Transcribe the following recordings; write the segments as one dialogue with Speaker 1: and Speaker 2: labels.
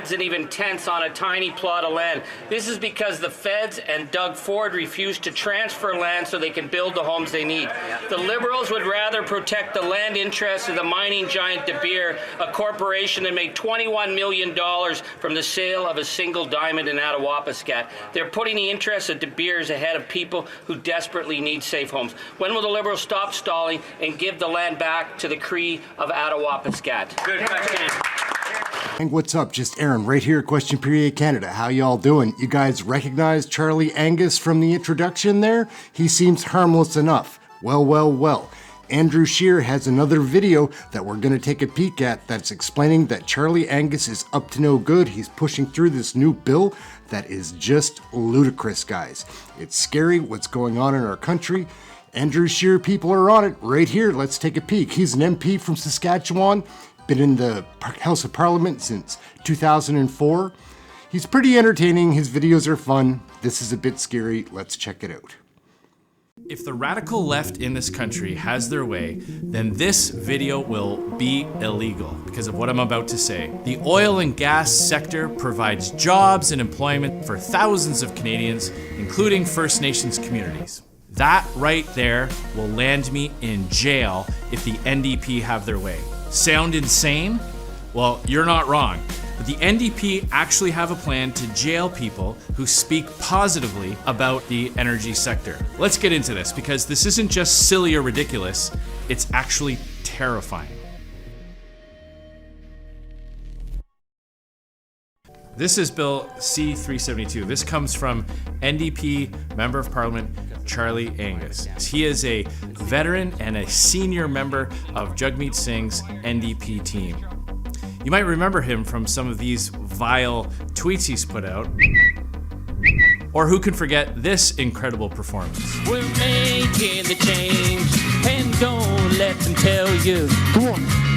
Speaker 1: sheds and even tents on a tiny plot of land. This is because the feds and Doug Ford refused to transfer land so they can build the homes they need. The Liberals would rather protect the land interests of the mining giant De Beers, a corporation that made $21 million from the sale of a single diamond in Attawapiskat. They're putting the interests of De Beers ahead of people who desperately need safe homes. When will the Liberals stop stalling and give the land back to the Cree of Attawapiskat? Good question.
Speaker 2: And what's up? Just Aaron right here at Question Period Canada. How y'all doing? You guys recognize Charlie Angus from the introduction there? He seems harmless enough. Well. Andrew Scheer has another video that we're going to take a peek at that's explaining that Charlie Angus is up to no good. He's pushing through this new bill that is just ludicrous, guys. It's scary what's going on in our country. Andrew Scheer people are on it right here. Let's take a peek. He's an MP from Saskatchewan. Been in the House of Parliament since 2004. He's pretty entertaining, his videos are fun. This is a bit scary, let's check it out.
Speaker 3: If the radical left in this country has their way, then this video will be illegal because of what I'm about to say. The oil and gas sector provides jobs and employment for thousands of Canadians, including First Nations communities. That right there will land me in jail if the NDP have their way. Sound insane? Well, you're not wrong. But the NDP actually have a plan to jail people who speak positively about the energy sector. Let's get into this because this isn't just silly or ridiculous, it's actually terrifying. This is Bill C-372. This comes from NDP Member of Parliament Charlie Angus. He is a veteran and a senior member of Jagmeet Singh's NDP team. You might remember him from some of these vile tweets he's put out. Or who can forget this incredible performance?
Speaker 4: We're making the change, and don't let them tell you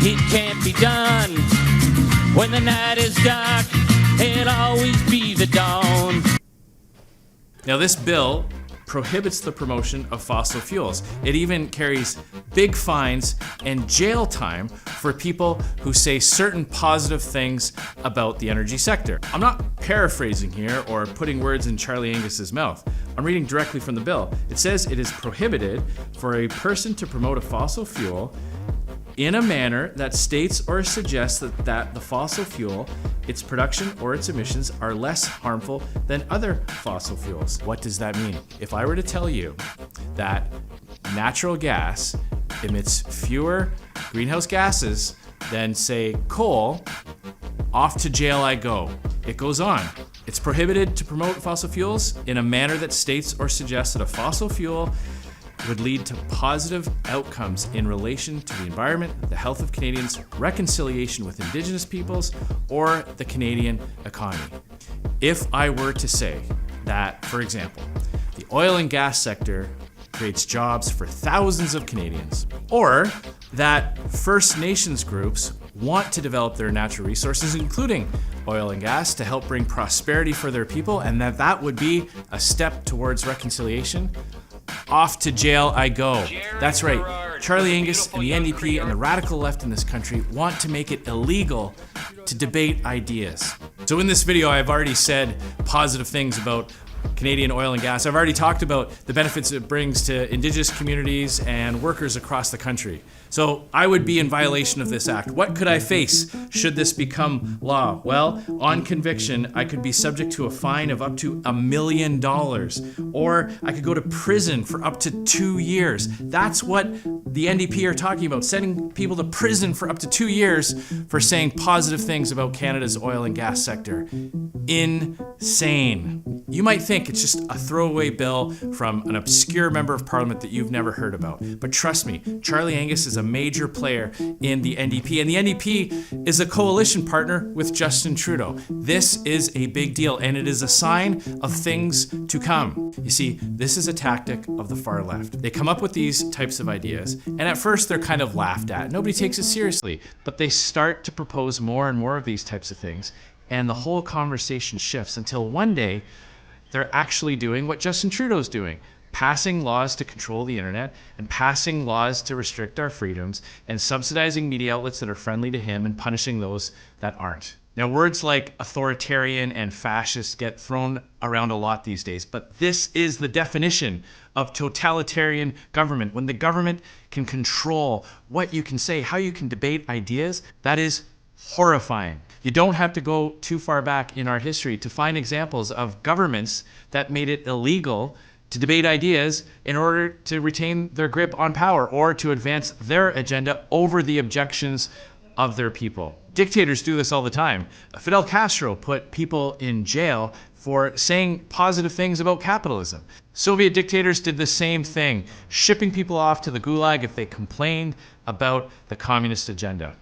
Speaker 4: it can't be done. When the night is dark, it'll always be the dawn.
Speaker 3: Now this bill prohibits the promotion of fossil fuels. It even carries big fines and jail time for people who say certain positive things about the energy sector. I'm not paraphrasing here or putting words in Charlie Angus's mouth. I'm reading directly from the bill. It says it is prohibited for a person to promote a fossil fuel in a manner that states or suggests that the fossil fuel, its production or its emissions are less harmful than other fossil fuels. What does that mean? If I were to tell you that natural gas emits fewer greenhouse gases than, say, coal, off to jail I go. It goes on. It's prohibited to promote fossil fuels in a manner that states or suggests that a fossil fuel would lead to positive outcomes in relation to the environment, the health of Canadians, reconciliation with Indigenous peoples, or the Canadian economy. If I were to say that, for example, the oil and gas sector creates jobs for thousands of Canadians, or that First Nations groups want to develop their natural resources, including oil and gas, to help bring prosperity for their people, and that would be a step towards reconciliation, off to jail I go. That's right. Charlie Angus and the NDP and the radical left in this country want to make it illegal to debate ideas. So in this video, I've already said positive things about Canadian oil and gas. I've already talked about the benefits it brings to Indigenous communities and workers across the country. So I would be in violation of this act. What could I face should this become law? Well, on conviction, I could be subject to a fine of up to $1 million, or I could go to prison for up to 2 years. That's what the NDP are talking about, sending people to prison for up to 2 years for saying positive things about Canada's oil and gas sector. Insane. You might think it's just a throwaway bill from an obscure member of parliament that you've never heard about. But trust me, Charlie Angus is a major player in the NDP, and the NDP is a coalition partner with Justin Trudeau. This is a big deal, and it is a sign of things to come. You see, this is a tactic of the far left. They come up with these types of ideas, and at first they're kind of laughed at. Nobody takes it seriously, but they start to propose more and more of these types of things, and the whole conversation shifts until one day they're actually doing what Justin Trudeau's doing, passing laws to control the internet and passing laws to restrict our freedoms and subsidizing media outlets that are friendly to him and punishing those that aren't. Now, words like authoritarian and fascist get thrown around a lot these days, but this is the definition of totalitarian government. When the government can control what you can say, how you can debate ideas, that is horrifying. You don't have to go too far back in our history to find examples of governments that made it illegal to debate ideas in order to retain their grip on power or to advance their agenda over the objections of their people. Dictators do this all the time. Fidel Castro put people in jail for saying positive things about capitalism. Soviet dictators did the same thing, shipping people off to the gulag if they complained about the communist agenda.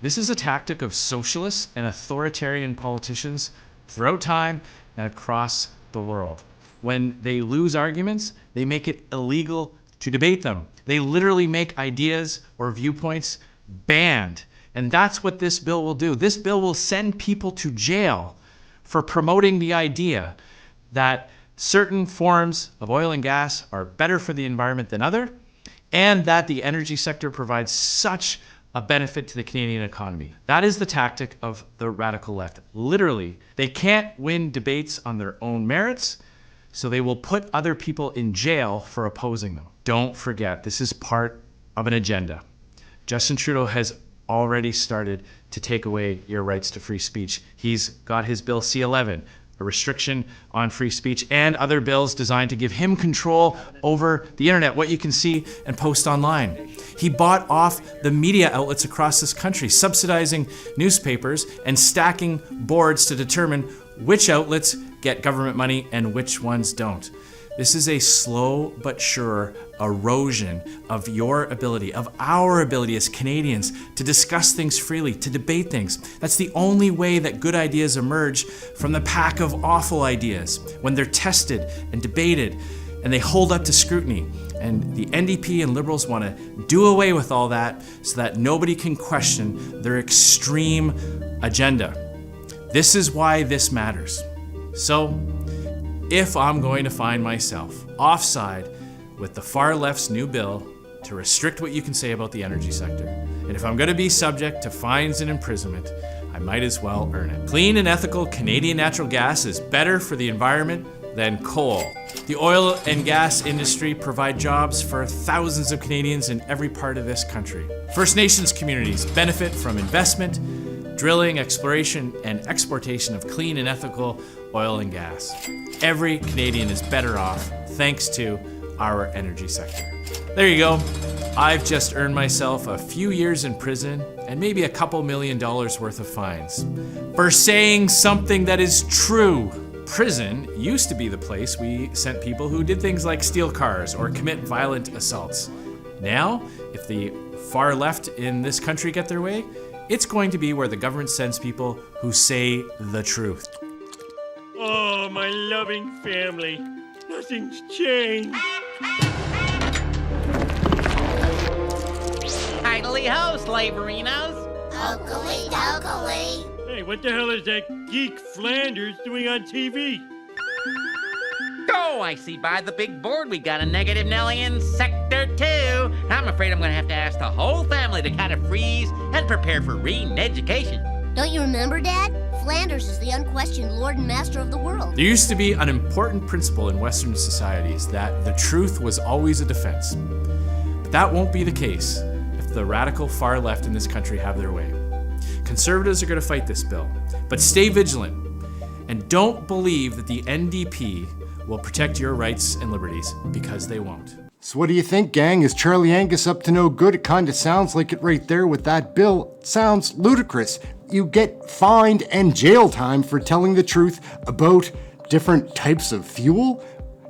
Speaker 3: This is a tactic of socialists and authoritarian politicians throughout time and across the world. When they lose arguments, they make it illegal to debate them. They literally make ideas or viewpoints banned. And that's what this bill will do. This bill will send people to jail for promoting the idea that certain forms of oil and gas are better for the environment than other, and that the energy sector provides such a benefit to the Canadian economy. That is the tactic of the radical left. Literally, they can't win debates on their own merits, so they will put other people in jail for opposing them. Don't forget, this is part of an agenda. Justin Trudeau has already started to take away your rights to free speech. He's got his Bill C-11, a restriction on free speech, and other bills designed to give him control over the internet, what you can see and post online. He bought off the media outlets across this country, subsidizing newspapers and stacking boards to determine which outlets get government money and which ones don't. This is a slow but sure erosion of your ability, of our ability as Canadians to discuss things freely, to debate things. That's the only way that good ideas emerge from the pack of awful ideas, when they're tested and debated and they hold up to scrutiny. And the NDP and Liberals want to do away with all that so that nobody can question their extreme agenda. This is why this matters. So, if I'm going to find myself offside with the far left's new bill to restrict what you can say about the energy sector, and if I'm going to be subject to fines and imprisonment, I might as well earn it. Clean and ethical Canadian natural gas is better for the environment than coal. The oil and gas industry provide jobs for thousands of Canadians in every part of this country. First Nations communities benefit from investment, drilling, exploration, and exportation of clean and ethical oil and gas. Every Canadian is better off thanks to our energy sector. There you go. I've just earned myself a few years in prison and maybe a couple $1 million worth of fines for saying something that is true. Prison used to be the place we sent people who did things like steal cars or commit violent assaults. Now, if the far left in this country get their way, it's going to be where the government sends people who say the truth.
Speaker 5: Oh, my loving family. Nothing's changed.
Speaker 6: Idly ho, slaverinos.
Speaker 7: Okily dokily.
Speaker 5: Hey, what the hell is that geek Flanders doing on TV?
Speaker 6: Oh, I see by the big board we got a negative Nelly in Sector 2. I'm afraid I'm gonna have to ask the whole family to kind of freeze and prepare for reading education.
Speaker 7: Don't you remember, Dad? Flanders is the unquestioned lord and master of the world.
Speaker 3: There used to be an important principle in Western societies that the truth was always a defense. But that won't be the case if the radical far left in this country have their way. Conservatives are going to fight this bill, but stay vigilant and don't believe that the NDP will protect your rights and liberties, because they won't.
Speaker 2: So what do you think, gang? Is Charlie Angus up to no good? It kind of sounds like it right there with that bill. It sounds ludicrous. You get fined and jail time for telling the truth about different types of fuel?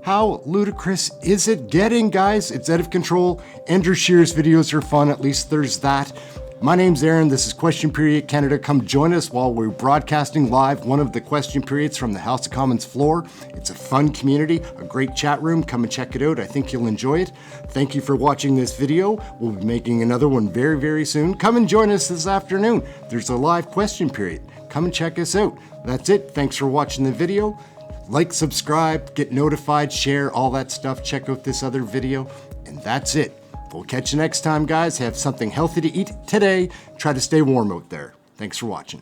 Speaker 2: How ludicrous is it getting, guys? It's out of control. Andrew Scheer's videos are fun, at least there's that. My name's Aaron, this is Question Period Canada. Come join us while we're broadcasting live one of the question periods from the House of Commons floor. It's a fun community, a great chat room. Come and check it out. I think you'll enjoy it. Thank you for watching this video. We'll be making another one very, very soon. Come and join us this afternoon. There's a live question period. Come and check us out. That's it. Thanks for watching the video. Like, subscribe, get notified, share, all that stuff. Check out this other video. And that's it. We'll catch you next time, guys. Have something healthy to eat today. Try to stay warm out there. Thanks for watching.